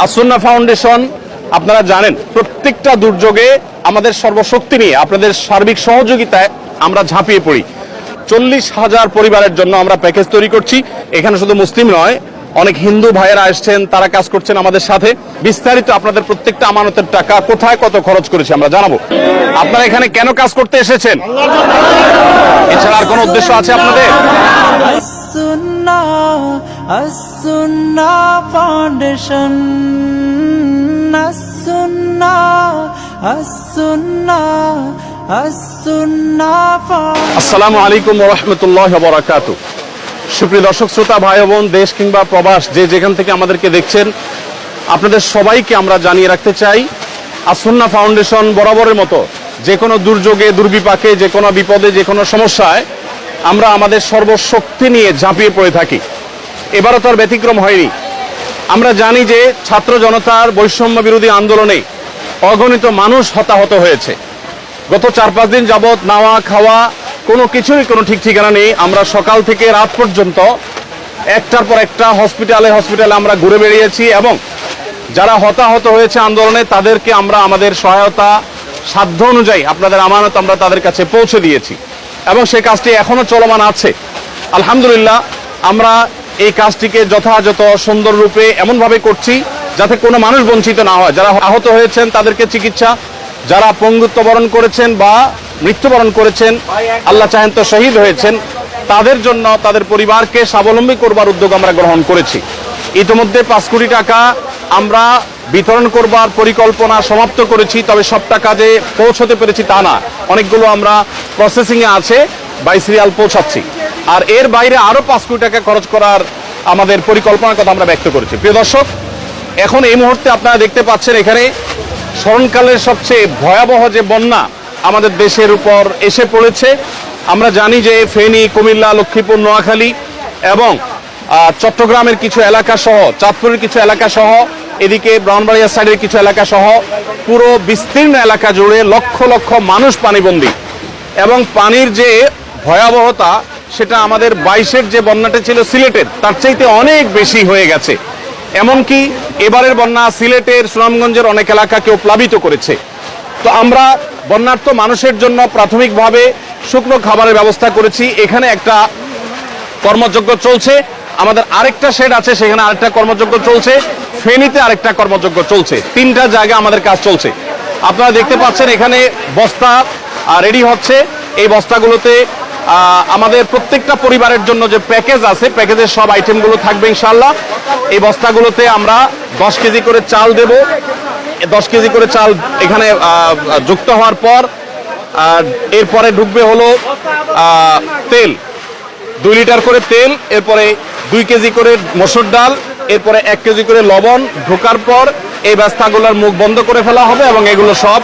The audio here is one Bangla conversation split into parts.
আসুন্না ফাউন্ডেশন আপনারা জানেন প্রত্যেকটা দুর্যোগে আমাদের সর্বশক্তি নিয়ে আপনাদের সার্বিক সহযোগিতায় আমরা ঝাঁপিয়ে পড়ি। 40,000 পরিবারের জন্য আমরা প্যাকেজ তৈরি করছি। এখানে শুধু মুসলিম নয়, অনেক হিন্দু ভাইয়েরা আসছেন, তারা কাজ করছেন আমাদের সাথে। বিস্তারিত আপনাদের প্রত্যেকটা আমানতের টাকা কোথায় কত খরচ করেছি আমরা জানাবো। আপনারা এখানে কেন কাজ করতে এসেছেন? এছাড়া আর কোনো উদ্দেশ্য আছে আপনাদের? আসুন্না ফাউন্ডেশন, আসুন্না আসুন্না আসুন্না। আসসালামু আলাইকুম ওয়া রাহমাতুল্লাহি ওয়া বারাকাতুহু। সুপ্রিয় দর্শক শ্রোতা ভাই বোন, দেশ কিংবা প্রবাস যে যেখান থেকে আমাদেরকে দেখছেন, আপনাদের সবাইকে আমরা জানিয়ে রাখতে চাই আসুন্না ফাউন্ডেশন বরাবরের মতো যে কোনো দুর্যোগে, দুর্বিপাকে, যে কোনো বিপদে, যে কোনো সমস্যায় আমরা আমাদের সর্বশক্তি নিয়ে ঝাঁপিয়ে পড়ে থাকি। এবারও তার ব্যতিক্রম হয়নি। আমরা জানি যে ছাত্র জনতার বৈষম্য বিরোধী আন্দোলনে অগণিত মানুষ হতাহত হয়েছে। গত 4-5 দিন যাবৎ নাওয়া খাওয়া কোনো কিছুরই কোনো ঠিক ঠিকানা নেই। আমরা সকাল থেকে রাত পর্যন্ত একটার পর একটা হসপিটালে আমরা ঘুরে বেরিয়েছি এবং যারা হতাহত হয়েছে আন্দোলনে তাদেরকে আমরা আমাদের সহায়তা সাধ্য অনুযায়ী আপনাদের আমানত আমরা তাদের কাছে পৌঁছে দিয়েছি এবং সেই কাজটি এখনো চলমান আছে। আলহামদুলিল্লাহ, আমরা এই কাজটিকে যথাযথ সুন্দর রূপে এমনভাবে করছি যাতে কোনো মানুষ বঞ্চিত না হয়। যারা আহত হয়েছেন তাদেরকে চিকিৎসা, যারা পঙ্গুত্ব বরণ করেছেন বা মৃত্যুবরণ করেছেন, আল্লাহ চাহেন তো শহীদ হয়েছেন, তাদের জন্য তাদের পরিবারকে স্বাবলম্বী করবার উদ্যোগ আমরা গ্রহণ করেছি। ইতিমধ্যে 5 কোটি টাকা আমরা বিতরণ করবার পরিকল্পনা সমাপ্ত করেছি। তবে সব টাকা যে পৌঁছতে পেরেছি তা না, অনেকগুলো আমরা প্রসেসিংয়ে আছে, বাই সিরিয়াল পৌঁছাচ্ছি। আর এর বাইরে আরও 5 কোটি টাকা খরচ করার আমাদের পরিকল্পনার কথা আমরা ব্যক্ত করেছি। প্রিয় দর্শক, এখন এই মুহূর্তে আপনারা দেখতে পাচ্ছেন এখানে স্মরণকালের সবচেয়ে ভয়াবহ যে বন্যা আমাদের দেশের উপর এসে পড়েছে। আমরা জানি যে ফেনী, কুমিল্লা, লক্ষ্মীপুর, নোয়াখালী এবং চট্টগ্রামের কিছু এলাকা সহ, চাঁদপুরের কিছু এলাকা সহ, এদিকে ব্রাহ্মণবাড়িয়া সাইডের কিছু এলাকা সহ পুরো বিস্তীর্ণ এলাকা জুড়ে লক্ষ লক্ষ মানুষ পানিবন্দী। এবং পানির যে ভয়াবহতা সেটা আমাদের 22-এর যে বন্যাটা ছিল সিলেটের তার চাইতে অনেক বেশি হয়ে গেছে। এমনকি এবারের বন্যা সিলেটের, সুনামগঞ্জের অনেক এলাকাকেও প্লাবিত করেছে। তো আমরা বন্যার্ত মানুষের জন্য প্রাথমিকভাবে শুকনো খাবারের ব্যবস্থা করেছি। এখানে একটা কর্মযজ্ঞ চলছে, আমাদের আরেকটা শেড আছে, সেখানে আরেকটা কর্মযজ্ঞ চলছে, ফেনীতে আরেকটা কর্মযজ্ঞ চলছে। 3টা জায়গায় আমাদের কাজ চলছে। আপনারা দেখতে পাচ্ছেন এখানে বস্তা রেডি হচ্ছে। এই বস্তাগুলোতে আমাদের প্রত্যেকটা পরিবারের জন্য যে প্যাকেজ আছে, প্যাকেজের সব আইটেমগুলো থাকবে ইনশাল্লাহ। এই বস্তাগুলোতে আমরা 10 কেজি করে চাল দেব। 10 কেজি করে চাল এখানে যুক্ত হওয়ার পর এরপরে ঢুকবে হলো তেল, 2 লিটার করে তেল, এরপরে 2 কেজি করে মসুর ডাল, এরপরে 1 কেজি করে লবণ ঢোকার পর এই বস্তাগুলোর মুখ বন্ধ করে ফেলা হবে এবং এগুলো সব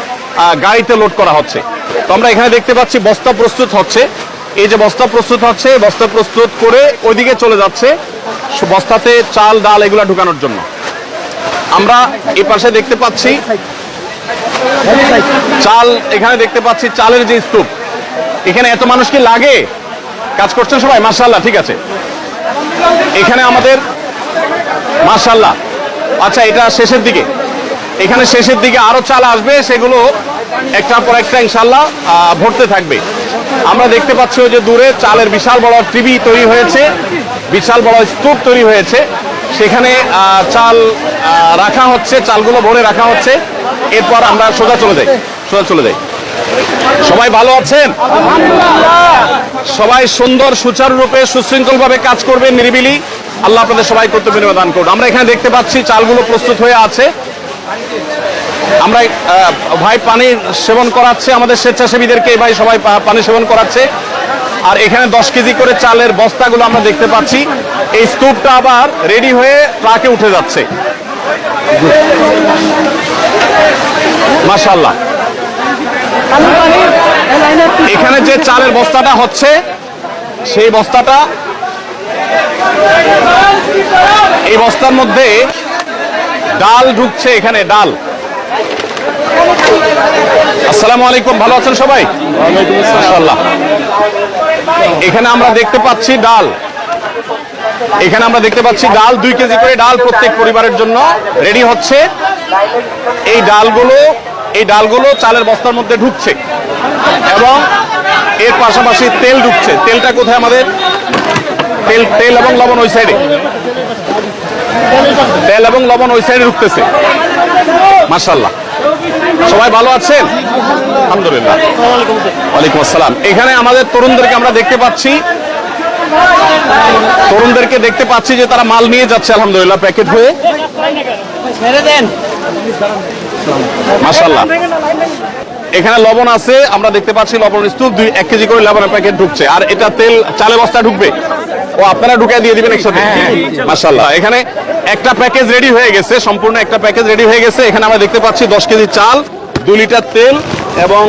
গাড়িতে লোড করা হচ্ছে। তো আমরা এখানে দেখতে পাচ্ছি বস্তা প্রস্তুত হচ্ছে। এই যে বস্তা প্রস্তুত হচ্ছে, বস্তা প্রস্তুত করে ওইদিকে চলে যাচ্ছে বস্তাতে চাল ডাল এগুলো ঢুকানোর জন্য। আমরা এই পাশে দেখতে পাচ্ছি চাল, এখানে দেখতে পাচ্ছি চালের যে স্তূপ। এখানে এত মানুষ কি লাগে? কাজ করছেন সবাই? মাশাআল্লাহ, ঠিক আছে। এখানে আমাদের মাশাআল্লাহ, আচ্ছা এটা শেষের দিকে, এখানে শেষের দিকে আরো চাল আসবে, সেগুলো একটার পর একটা ইনশাল্লাহ ভরতে থাকবে। আমরা দেখতে পাচ্ছি ওই যে দূরে চালের বিশাল বড় টিভি তৈরি হয়েছে, বিশাল বড় স্তূপ তৈরি হয়েছে, সেখানে চাল রাখা হচ্ছে, চালগুলো ভরে রাখা হচ্ছে। এরপর আমরা সোজা চলে যাই। সবাই ভালো আছেন? সবাই সুন্দর সুচারুরূপে সুশৃঙ্খলভাবে কাজ করবেন, নিরিবিলি। আল্লাহ আপনাদের সবাই কর্তব্য বিনিময় দান করুন। আমরা এখানে দেখতে পাচ্ছি চালগুলো প্রস্তুত হয়ে আছে। আমরা ভাই পানি সেবন করাচ্ছে আমাদের স্বেচ্ছাসেবীদেরকে, ভাই সবাই পানি সেবন করাচ্ছে। আর এখানে 10 কেজি করে চালের বস্তাগুলো আমরা দেখতে পাচ্ছি। এই স্তূপটা আবার রেডি হয়ে ট্রাকে উঠে যাচ্ছে। মাশাআল্লাহ, এখানে যে চালের বস্তাটা হচ্ছে সেই বস্তাটা, এই বস্তার মধ্যে ডাল ঢুকছে। এখানে ডাল। আসসালামু আলাইকুম, ভালো আছেন সবাই? মাশাআল্লাহ, এখানে আমরা দেখতে পাচ্ছি ডাল। এখানে আমরা দেখতে পাচ্ছি ডাল 2 কেজি করে ডাল প্রত্যেক পরিবারের জন্য রেডি হচ্ছে। এই ডালগুলো চালের বস্তার মধ্যে ঢুকছে এবং এর পাশাপাশি তেল ঢুকছে। তেলটা কোথায় আমাদের? তেল এবং লবণ ওই সাইডে, তেল এবং লবণ ওই সাইডে ঢুকতেছে। মাশাআল্লাহ, সবাই ভালো আছেন? আলহামদুলিল্লাহ। ওয়ালাইকুম আসসালাম। এখানে আমাদের তরুণদেরকে আমরা দেখতে পাচ্ছি যে তারা মাল নিয়ে যাচ্ছে আলহামদুলিল্লাহ প্যাকেট হয়ে। মাশাআল্লাহ। এখানে লবণ আছে, আমরা দেখতে পাচ্ছি লবণ স্তূপ 1 কেজি করে লবণের প্যাকেট ঢুকছে। আর এটা তেল চালে বস্তা ঢুকবে, ও আপনারা ঢুকিয়ে দিয়ে দিবেন একসাথে। মাশাআল্লাহ। এখানে একটা প্যাকেজ রেডি হয়ে গেছে, সম্পূর্ণ একটা প্যাকেজ রেডি হয়ে গেছে। এখানে আমরা দেখতে পাচ্ছি 10 কেজি চাল, 2 লিটার তেল এবং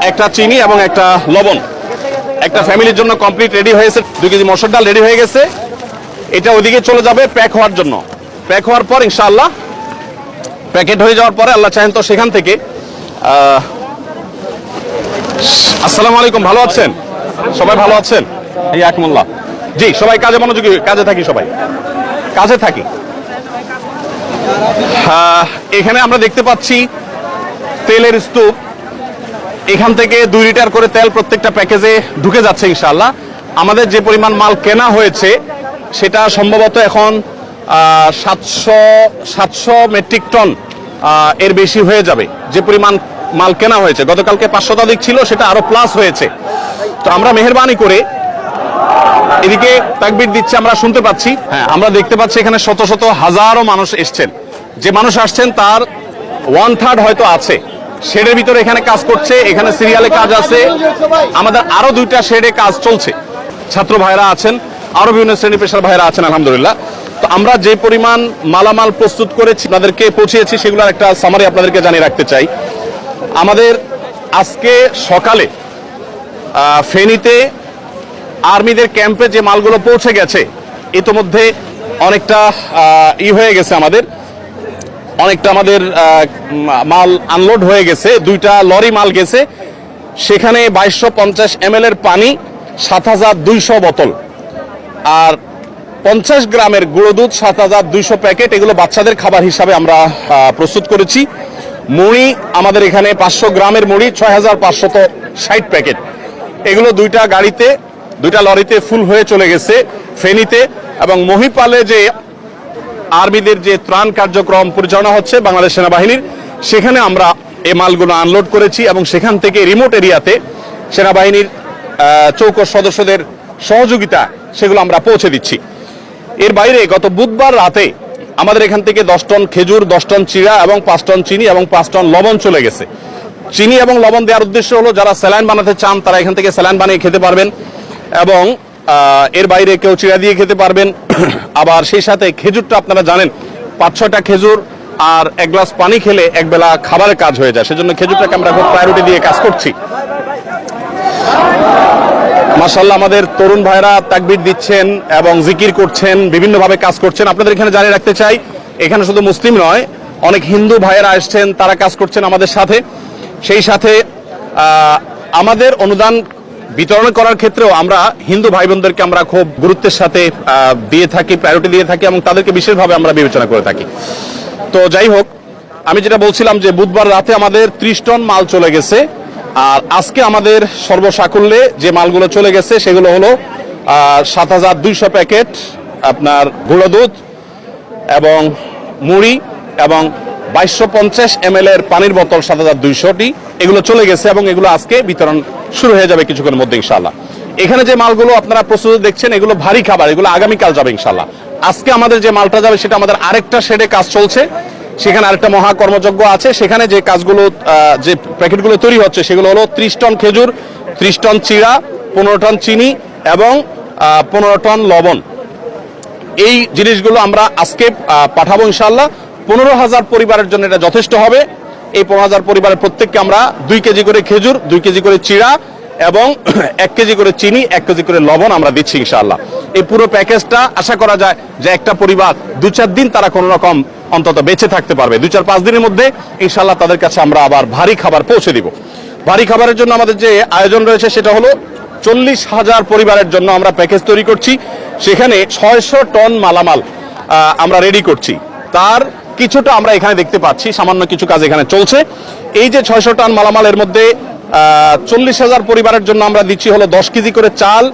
একটা চিনি এবং একটা লবণ। একটা ফ্যামিলির জন্য কমপ্লিট রেডি হয়েছে। 2 কেজি মসুর ডাল রেডি হয়ে গেছে। এটা ওইদিকে চলে যাবে প্যাক হওয়ার জন্য। প্যাক হওয়ার পর ইনশাআল্লাহ, প্যাকেট হয়ে যাওয়ার পরে আল্লাহ চাহেন তো সেখান থেকে আসসালামু আলাইকুম, ভালো আছেন? সবাই ভালো আছেন? এই আকমুল্লাহ। জি, সবাই কাজে মনোযোগী, কাজে থাকি, সবাই কাজে থাকি। এখানে আমরা দেখতে পাচ্ছি তেলের স্তূপ। এখান থেকে 2 লিটার করে তেল প্রত্যেকটা প্যাকেজে ঢুকে যাচ্ছে ইনশাআল্লাহ। আমাদের যে পরিমাণ মাল কেনা হয়েছে সেটা সম্ভবত এখন 700 মেট্রিক টন এর বেশি হয়ে যাবে। যে পরিমাণ মাল কেনা হয়েছে, গতকালকে 500 শতাধিক ছিল, সেটা আরো প্লাস হয়েছে। তো আমরা মেহেরবানি করে এদিকে তাকবীর দিচ্ছে, আমরা শুনতে পাচ্ছি। হ্যাঁ, আমরা দেখতে পাচ্ছি এখানে শত শত হাজারো মানুষ এসছেন। যে মানুষ আসছেন তার 1/3 হয়তো আছে শেডের ভিতরে এখানে কাজ করছে। এখানে সিরিয়ালে কাজ আছে, আমাদের আরো 2টা শেডে কাজ চলছে। ছাত্র ভাইরা আছেন, আরো বিভিন্ন শ্রেণী পেশার ভাইরা আছেন আলহামদুলিল্লাহ। তো আমরা যে পরিমাণ মালামাল প্রস্তুত করেছি, আপনাদেরকে পৌঁছিয়েছি, সেগুলোর একটা সামারি আপনাদেরকে জানিয়ে রাখতে চাই। আমাদের আজকে সকালে ফেনীতে আর্মিদের ক্যাম্পে যে মালগুলো পৌঁছে গেছে, ইতোমধ্যে অনেকটা হয়ে গেছে, অনেকটা আমাদের মাল আনলোড হয়ে গেছে। 2টা লরি মাল গেছে। সেখানে 2250 ml এর পানি, 7200 বোতল আর 50 গ্রামের গুঁড়ো দুধ, 7200 প্যাকেট। এগুলো বাচ্চাদের খাবার হিসাবে আমরা প্রস্তুত করেছি। মুড়ি আমাদের এখানে 500 গ্রামের মুড়ি, 6560 প্যাকেট। এগুলো 2টা গাড়িতে, 2টা লরিতে ফুল হয়ে চলে গেছে ফেনীতে। এবং মহিপালে যে আর্মিদের যে ত্রাণ কার্যক্রম পরিচালনা হচ্ছে বাংলাদেশ সেনাবাহিনীর, সেখানে আমরা এই মালগুলো আনলোড করেছি এবং সেখান থেকে রিমোট এরিয়াতে সেনাবাহিনীর চৌকস সদস্যদের সহযোগিতা সেগুলো আমরা পৌঁছে দিচ্ছি। এর বাইরে গত বুধবার রাতে আমাদের এখান থেকে 10 টন খেজুর, 10 টন চিড়া এবং 5 টন চিনি এবং 5 টন লবণ চলে গেছে। চিনি এবং লবণ দেওয়ার উদ্দেশ্য হলো যারা স্যালাইন বানাতে চান তারা এখান থেকে স্যালাইন বানিয়ে খেতে পারবেন এবং এর বাইরে কেউ চিড়া দিয়ে খেতে পারবেন। আবার সেই সাথে খেজুরটা আপনারা জানেন 5-6টা খেজুর আর 1 গ্লাস পানি খেলে একবেলা খাবারের কাজ হয়ে যায়। সেজন্য খেজুরটাকে আমরা খুব প্রায়োরিটি দিয়ে কাজ করছি। মাশাআল্লাহ, আমাদের তরুণ ভাইরা তাকবীর দিচ্ছেন এবং জিকির করছেন, বিভিন্নভাবে কাজ করছেন। আপনাদের এখানে জানিয়ে রাখতে চাই, এখানে শুধু মুসলিম নয়, অনেক হিন্দু ভাইয়েরা আসছেন, তারা কাজ করছেন আমাদের সাথে। সেই সাথে আমাদের অনুদান বিতরণ করার ক্ষেত্রেও আমরা হিন্দু ভাই বোনদেরকে আমরা খুব গুরুত্বের সাথে দিয়ে থাকি, প্রায়োরিটি দিয়ে থাকি এবং তাদেরকে বিশেষভাবে আমরা বিবেচনা করে থাকি। তো যাই হোক, আমি যেটা বলছিলাম যে বুধবার রাতে আমাদের 30 টন মাল চলে গেছে। আর আজকে আমাদের সর্বসাকুল্যে যে মালগুলো চলে গেছে সেগুলো হলো 7200 প্যাকেট আপনার গুঁড়ো দুধ এবং মুড়ি এবং 2250 ml এর পানির বোতল 7200টি, এগুলো চলে গেছে এবং এগুলো আজকে বিতরণ শুরু হয়ে যাবে কিছুক্ষণের মধ্যে ইনশাআল্লাহ। এখানে যে মালগুলো আপনারা প্রস্তুত দেখছেন এগুলো ভারী খাবার, এগুলো আগামীকাল যাবে ইনশাআল্লাহ। আজকে আমাদের যে মালটা যাবে সেটা আমাদের আরেকটা শেডে কাজ চলছে, সেখানে আরেকটা মহা কর্মযজ্ঞ আছে। সেখানে যে কাজগুলো, যে প্যাকেটগুলো তৈরি হচ্ছে সেগুলো হলো 30 টন খেজুর, 30 টন চিড়া, 15 টন চিনি এবং 15 টন লবণ। এই জিনিসগুলো আমরা আজকে পাঠাবো ইনশাআল্লাহ। 15,000 পরিবারের জন্য এটা যথেষ্ট হবে। এই 15,000 পরিবারের প্রত্যেককে আমরা 2 কেজি করে খেজুর, 2 কেজি করে চিড়া এবং 1 কেজি করে চিনি, 1 কেজি করে লবণ আমরা দিচ্ছি ইনশাআল্লাহ। এই পুরো প্যাকেজটা আশা করা যায় যে একটা পরিবার 2-4 দিন তারা কোনো রকম অন্তত বেঁচে থাকতে পারবে। 2-4-5 দিনের মধ্যে ইনশাআল্লাহ তাদের কাছে আমরা আবার ভারী খাবার পৌঁছে দিব। ভারী খাবারের জন্য আমাদের যে আয়োজন রয়েছে সেটা হলো 40,000 পরিবারের জন্য আমরা প্যাকেজ তৈরি করছি। সেখানে 600 টন মালামাল আমরা রেডি করছি। তার কিছুটা আমরা এখানে দেখতে পাচ্ছি, সামান্য কিছু কাজ এখানে চলছে। এই যে 600 টন মালামালের মধ্যে 40,000 পরিবারের জন্য আমরা দিচ্ছি হলো 10 কেজি করে চাল,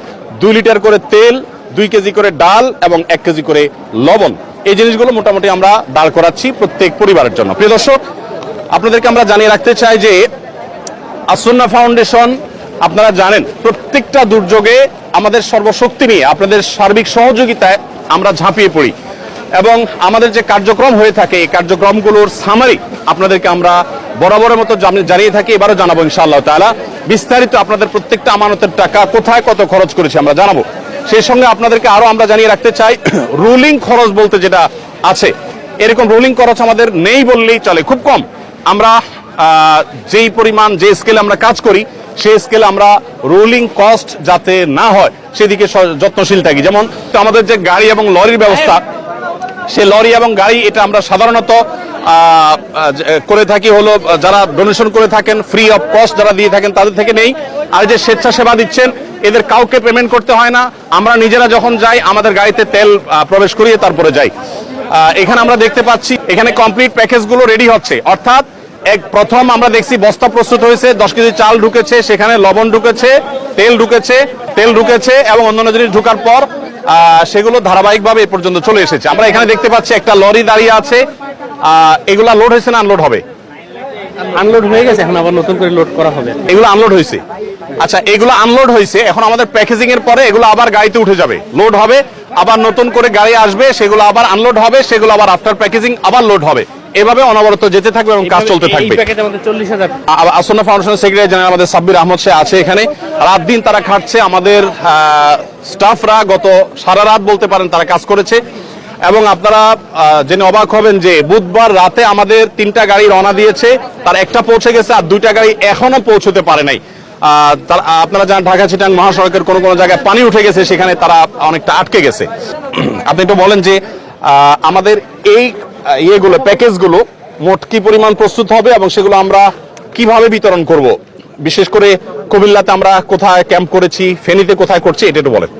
2 লিটার করে তেল, 2 কেজি করে ডাল এবং 1 কেজি করে লবণ। এই জিনিসগুলো মোটামুটি আমরা দাঁড় করাচ্ছি প্রত্যেক পরিবারের জন্য। প্রিয় দর্শক, আপনাদেরকে আমরা জানিয়ে রাখতে চাই যে আসুন্নাহ ফাউন্ডেশন, আপনারা জানেন প্রত্যেকটা দুর্যোগে আমাদের সর্বশক্তি নিয়ে আপনাদের সার্বিক সহযোগিতায় আমরা ঝাঁপিয়ে পড়ি এবং আমাদের যে কার্যক্রম হয়ে থাকে এই কার্যক্রমগুলোর সামারি আপনাদেরকে আমরা বরাবরের মতো জানিয়ে থাকি, এবারও জানাবো ইনশাআল্লাহ তাআলা। বিস্তারিত আপনাদের প্রত্যেকটা আমানতের টাকা কোথায় কত খরচ করেছি আমরা জানাবো। সেই সঙ্গে আপনাদেরকে আরো আমরা জানিয়ে রাখতে চাই, রুলিং খরচ বলতে যেটা আছে, এরকম রুলিং খরচ আমাদের নেই বললেই চলে, খুব কম। আমরা যেই পরিমাণ যে স্কেলে আমরা কাজ করি সেই স্কেলে আমরা রোলিং কস্ট যাতে না হয় সেদিকে যত্নশীল থাকি। যেমন তো আমাদের যে গাড়ি এবং লরির ব্যবস্থা, সে লরি এবং গাড়ি এটা আমরা সাধারণত করে থাকি হলো যারা ডোনেশন করে থাকেন, ফ্রি অফ কস্ট যারা দিয়ে থাকেন তাদের থেকে নেই। আর যে স্বেচ্ছাসেবা দিচ্ছেন এদের কাউকে পেমেন্ট করতে হয় না, আমরা নিজেরা যখন যাই আমাদের গাড়িতে তেল প্রবেশ করিয়ে তারপরে যাই। এখানে আমরা দেখতে পাচ্ছি এখানে কমপ্লিট প্যাকেজগুলো রেডি হচ্ছে, অর্থাৎ প্রথম আমরা দেখছি বস্তা প্রস্তুত হয়েছে, 10 কেজি চাল ঢুকেছে, সেখানে লবণ ঢুকেছে, তেল ঢুকেছে এবং অন্যান্য জিনিস ঢোকার পর সেগুলো ধারাবাহিকভাবে এ পর্যন্ত চলে এসেছে। আমরা এখানে দেখতে পাচ্ছি একটা লরি দাঁড়িয়ে আছে, এগুলা লোড হয়েছে না আনলোড হবে? আনলোড হয়ে গেছে, এখন আবার নতুন করে লোড করা হবে। এগুলো আনলোড হয়েছে। আচ্ছা, এগুলো আনলোড হয়েছে, এখন আমাদের প্যাকেজিং এর পরে এগুলো আবার গাড়িতে উঠে যাবে, লোড হবে, আবার নতুন করে গাড়ি আসবে, সেগুলো আবার আনলোড হবে, সেগুলো আবার আফটার প্যাকেজিং আবার লোড হবে, এভাবে অনবরত যেতে থাকবে এবং কাজ চলতে থাকবে। এই প্যাকেজে আমাদের 40,000। আসুন্নাহ ফাউন্ডেশনের সেক্রেটারি জেনারেল আমাদের সাব্বির আহমদ সে আছে এখানে, রাত দিন তারা খাটছে। আমাদের স্টাফরা গত সারা রাত বলতে পারেন তারা কাজ করেছে এবং আপনারা জেনে অবাক হবেন যে বুধবার রাতে আমাদের 3টা গাড়ি রওনা দিয়েছে, তার একটা পৌঁছে গেছে আর 2টা গাড়ি এখনো পৌঁছতে পারে নাই। আপনারা জানেন ঢাকা চিটাং মহাসড়কের কোন কোন জায়গায় পানি উঠে গেছে, সেখানে তারা অনেকটা আটকে গেছে। আপনি একটু বলেন যে আমাদের এই ইয়েগুলো প্যাকেজগুলো মোট কি পরিমাণ প্রস্তুত হবে এবং সেগুলো আমরা কিভাবে বিতরণ করব, বিশেষ করে কুমিল্লাতে আমরা কোথায় ক্যাম্প করেছি, ফেনীতে কোথায় করছি, এটা একটু বলেন।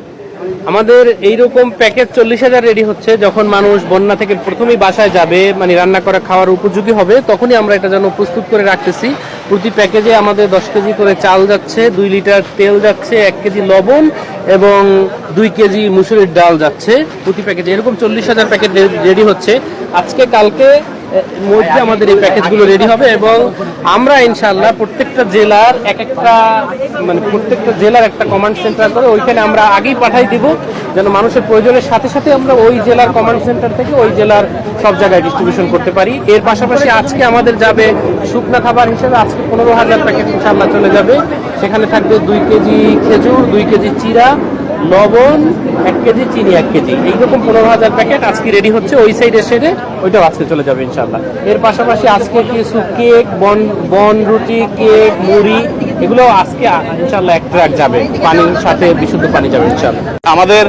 আমাদের এইরকম প্যাকেজ 40,000 রেডি হচ্ছে, যখন মানুষ বন্যা থেকে প্রথমেই বাসায় যাবে, মানে রান্না করে খাওয়ার উপযোগী হবে, তখনই আমরা এটা যেন প্রস্তুত করে রাখতেছি। প্রতি প্যাকেজে আমাদের 10 কেজি করে চাল যাচ্ছে, 2 লিটার তেল যাচ্ছে, 1 কেজি লবণ এবং 2 কেজি মুসুরির ডাল যাচ্ছে প্রতি প্যাকেজে। এরকম 40,000 প্যাকেট রেডি হচ্ছে। আজকে কালকে মধ্যে আমাদের এই প্যাকেজগুলো রেডি হবে এবং আমরা ইনশাআল্লাহ প্রত্যেকটা জেলার প্রত্যেকটা জেলার একটা কমান্ড সেন্টার করে ওইখানে আমরা আগেই পাঠাই দিব, যেন মানুষের প্রয়োজনের সাথে সাথে আমরা ওই জেলার কমান্ড সেন্টার থেকে ওই জেলার সব জায়গায় ডিস্ট্রিবিউশন করতে পারি। এর পাশাপাশি আজকে আমাদের যাবে শুকনা খাবার হিসেবে, আজকে 15,000 প্যাকেট ইনশাআল্লাহ চলে যাবে। সেখানে থাকবে 2 কেজি খেজুর, 2 কেজি চিরা, লবণ, 1 কেজি চিনি, 1 কেজি, এইরকম 15,000 প্যাকেট আজকে রেডি হচ্ছে। ওই সাইডে সেরে ওইটাও আজকে চলে যাবে ইনশাআল্লাহ। এর পাশাপাশি আজকে কিছু কেক, বন রুটি, কেক, মুড়ি, এগুলো আজকে ইনশাআল্লাহ 1 ট্রাক যাবে, পানির সাথে বিশুদ্ধ পানি যাবে ইনশাআল্লাহ। আমাদের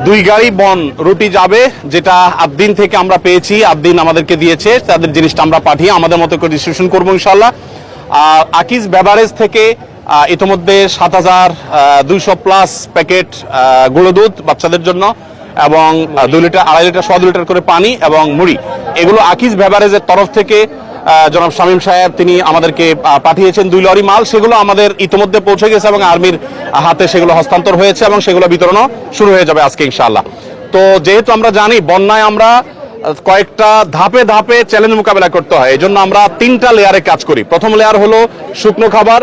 2 গাড়ি বন রুটি যাবে, যেটা আদ্দিন থেকে আমরা পেয়েছি, আদ্দিন আমাদেরকে দিয়েছে, তাদের জিনিসটা আমরা পাঠিয়ে আমাদের মতো করে ডিস্ট্রিবিউশন করবো ইনশাআল্লাহ। আকিজ বেভারেজ থেকে ইতিমধ্যে 7,200+ প্যাকেট গুঁড়ো দুধ বাচ্চাদের জন্য এবং 2 লিটার, 2.5 লিটার, 1.25 লিটার করে পানি এবং মুড়ি, এগুলো আকিজ বেভারেজের তরফ থেকে জনাব শামীম সাহেব তিনি আমাদেরকে পাঠিয়েছেন 2 লরি মাল। সেগুলো আমাদের ইতিমধ্যে পৌঁছে গেছে এবং আর্মির হাতে সেগুলো হস্তান্তর হয়েছে এবং সেগুলো বিতরণও শুরু হয়ে যাবে আজকে ইনশাআল্লাহ। তো যেহেতু আমরা জানি বন্যায় আমরা কয়েকটা ধাপে ধাপে চ্যালেঞ্জ মোকাবেলা করতে হয়, এই জন্য আমরা 3টা লেয়ারে কাজ করি। প্রথম লেয়ার হলো শুকনো খাবার,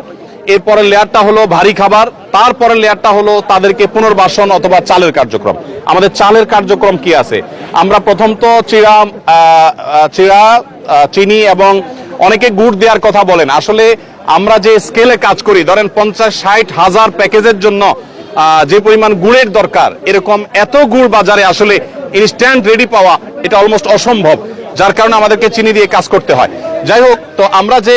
এরপরের লেয়ারটা হলো ভারী খাবার, তারপরের লেয়ারটা হলো তাদেরকে পুনর্বাসন অথবা চালের কার্যক্রম। আমাদের চালের কার্যক্রম কি আছে, আমরা প্রথম তো চিড়া, চিনি এবং অনেকে গুড় দেওয়ার কথা বলেন। আসলে আমরা যে স্কেলে কাজ করি, ধরেন 50-60 হাজার প্যাকেজের জন্য যে পরিমাণ গুড়ের দরকার, এরকম এত গুড় বাজারে আসলে ইনস্ট্যান্ট রেডি পাওয়া এটা অলমোস্ট অসম্ভব, যার কারণে আমাদেরকে চিনি দিয়ে কাজ করতে হয়। যাই হোক, তো আমরা যে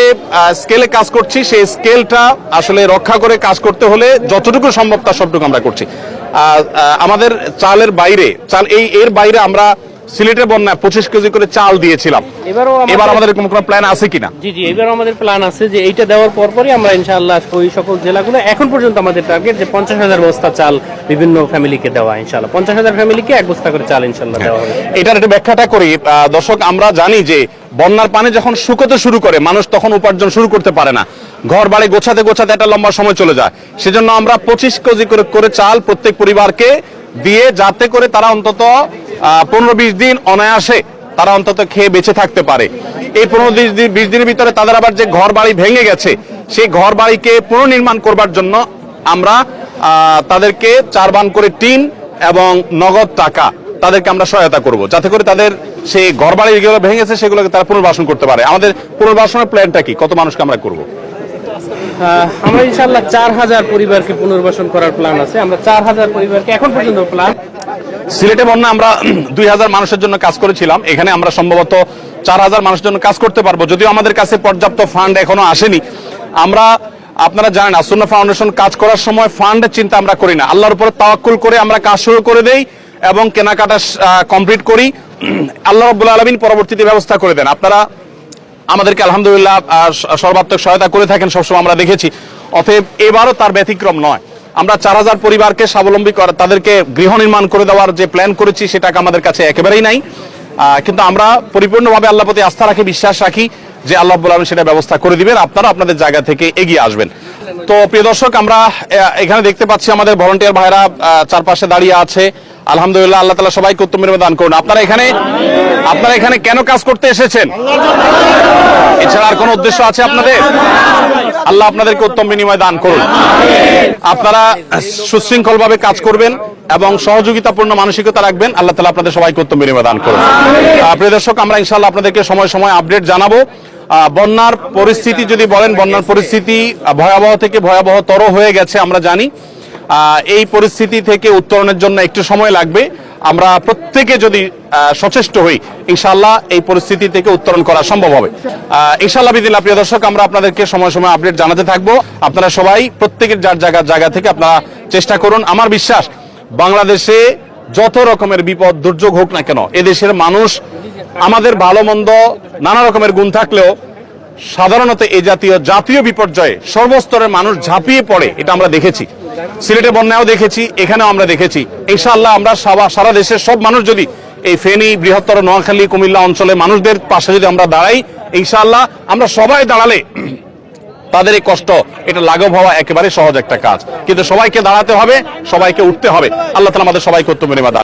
স্কেলে কাজ করছি সেই স্কেলটা আসলে রক্ষা করে কাজ করতে হলে যতটুকু সম্ভব তার সবটুকু আমরা করছি। আমাদের চালের বাইরে এর বাইরে আমরা সিলেটের বন্যায় 25 কেজি করে চাল দিয়েছিলাম। এবার আমাদের কোনো প্ল্যান আছে কিনা? জি এবার আমাদের প্ল্যান আছে যে এইটা দেওয়ার পরপরই আমরা ইনশাআল্লাহ ওই সকল জেলাগুলো, এখন পর্যন্ত আমাদের টার্গেট যে 50,000 বস্তা চাল বিভিন্ন ফ্যামিলিকে দেওয়া, ইনশাআল্লাহ 50,000 ফ্যামিলিকে 1 বস্তা করে চাল ইনশাআল্লাহ দেওয়া হবে। এটার একটু ব্যাখ্যাটা করি দর্শক। আমরা জানি যে বন্যার পানি যখন শুকোতে শুরু করে মানুষ তখন উপার্জন শুরু করতে পারে না, ঘর বাড়ি গোছাতে গোছাতে একটা লম্বা সময় চলে যায়। সেজন্য আমরা 25 কেজি করে চাল প্রত্যেক পরিবারকে দিয়ে, যাতে করে তারা অন্তত 15-20 দিন অনায়াসে তারা অন্তত খেয়ে বেঁচে থাকতে পারে। এই 15-20 দিনের ভিতরে তাদের আবার যে ঘর বাড়ি ভেঙে গেছে সেই ঘর বাড়িকে পুনর্নির্মাণ করবার জন্য আমরা তাদেরকে 4 বান করে টিন এবং নগদ টাকা তাদেরকে আমরা সহায়তা করব, যাতে করে তাদের সেই ঘর বাড়ি যেগুলো ভেঙেছে সেগুলোকে তারা পুনর্বাসন করতে পারে। আমাদের পুনর্বাসনের প্ল্যানটা কি, কত মানুষকে আমরা করব? আমরা ইনশাআল্লাহ 4000 পরিবারকে পুনর্বাসন করার প্ল্যান আছে। আমরা 4000 পরিবারকে এখন পর্যন্ত প্ল্যান। সিলেটে বন্যা আমরা 2000 মানুষের জন্য কাজ করেছিলাম, এখানে আমরা সম্ভবত 4000 মানুষের জন্য কাজ করতে পারবো, যদিও আমাদের কাছে পর্যাপ্ত ফান্ড এখনো আসেনি। আমরা, আপনারা জানেন, আসুন্নাহ ফাউন্ডেশন কাজ করার সময় ফান্ডের চিন্তা আমরা করি না, আল্লাহর উপরে তাওয়াক্কুল করে আমরা কাজ শুরু করে দেই এবং কেনাকাটা কমপ্লিট করি। আল্লাহ রাব্বুল আলামিন পরবর্তীতে ব্যবস্থা করে দেন। আপনারা আমাদেরকে আলহামদুলিল্লাহ সর্বাত্মক সহায়তা করে থাকেন, সবসময় আমরা দেখেছি। অতএব এবারও তার ব্যতিক্রম নয়। আমরা 4000 পরিবারকে স্বাবলম্বী করা, তাদেরকে গৃহ নির্মাণ করে দেওয়ার যে প্ল্যান করেছি সেটা আমাদের কাছে একেবারেই নাই, কিন্তু আমরা পরিপূর্ণভাবে আল্লাহর প্রতি আস্থা রাখি, বিশ্বাস রাখি যে আল্লাহ রাব্বুল আলামিন সেটা ব্যবস্থা করে দিবেন, আপনারা আপনাদের জায়গা থেকে এগিয়ে আসবেন। তো প্রিয় দর্শক, আমরা এখানে দেখতে পাচ্ছি আমাদের ভলান্টিয়ার ভাইরা চারপাশে দাঁড়িয়ে আছে। আলহামদুলিল্লাহ, আল্লাহ তাআলা সবাইকে উত্তম বিনিময় দান করুন। আপনারা এখানে কেন কাজ করতে এসেছেন? এছাড়া আর কোনো উদ্দেশ্য আছে আপনাদের? আল্লাহ আপনাদেরকে উত্তম বিনিময় দান করুন। আপনারা সুশৃঙ্খলভাবে কাজ করবেন এবং সহযোগিতাপূর্ণ মানসিকতা রাখবেন। আল্লাহ তাআলা আপনাদের সবাইকে উত্তম বিনিময় দান করুন। প্রিয় দর্শক, আমরা ইনশাআল্লাহ আপনাদেরকে সময় সময় আপডেট জানাবো। বন্যার পরিস্থিতি যদি বলেন, বন্যার পরিস্থিতি ভয়াবহ থেকে ভয়াবহতর হয়ে গেছে আমরা জানি। এই পরিস্থিতি থেকে উত্তরণের জন্য একটু সময় লাগবে। আমরা প্রত্যেকে যদি সচেষ্ট হই, ইনশাআল্লাহ এই পরিস্থিতি থেকে উত্তরণ করা সম্ভব হবে ইনশাআল্লাহ বিদিল্লাহ। প্রিয় দর্শক, আমরা আপনাদেরকে সময় সময় আপডেট জানাতে থাকবো। আপনারা সবাই প্রত্যেকের যার জায়গা থেকে আপনারা চেষ্টা করুন। আমার বিশ্বাস, বাংলাদেশে যত রকমের বিপদ দুর্যোগ হোক না কেন, এদেশের মানুষ, আমাদের ভালো মন্দ নানা রকমের গুণ থাকলেও সাধারণত এই জাতীয় বিপর্যয়ে সর্বস্তরের মানুষ ঝাঁপিয়ে পড়ে, এটা আমরা দেখেছি। সিলেটে বন্যাও দেখেছি, এখানেও আমরা দেখেছি। ইনশাআল্লাহ আমরা সারা দেশের সব মানুষ যদি এই ফেনী, বৃহত্তর নোয়াখালী, কুমিল্লা অঞ্চলে মানুষদের পাশে যদি আমরা দাঁড়াই, ইনশাআল্লাহ আমরা সবাই দাঁড়ালে তাদের এই কষ্ট এটা লাঘব হওয়া একেবারে সহজ একটা কাজ। কিন্তু সবাইকে দাঁড়াতে হবে, সবাইকে উঠতে হবে। আল্লাহ তাআলা আমাদের সবাইকে উত্তম বিনিময় দান করুন।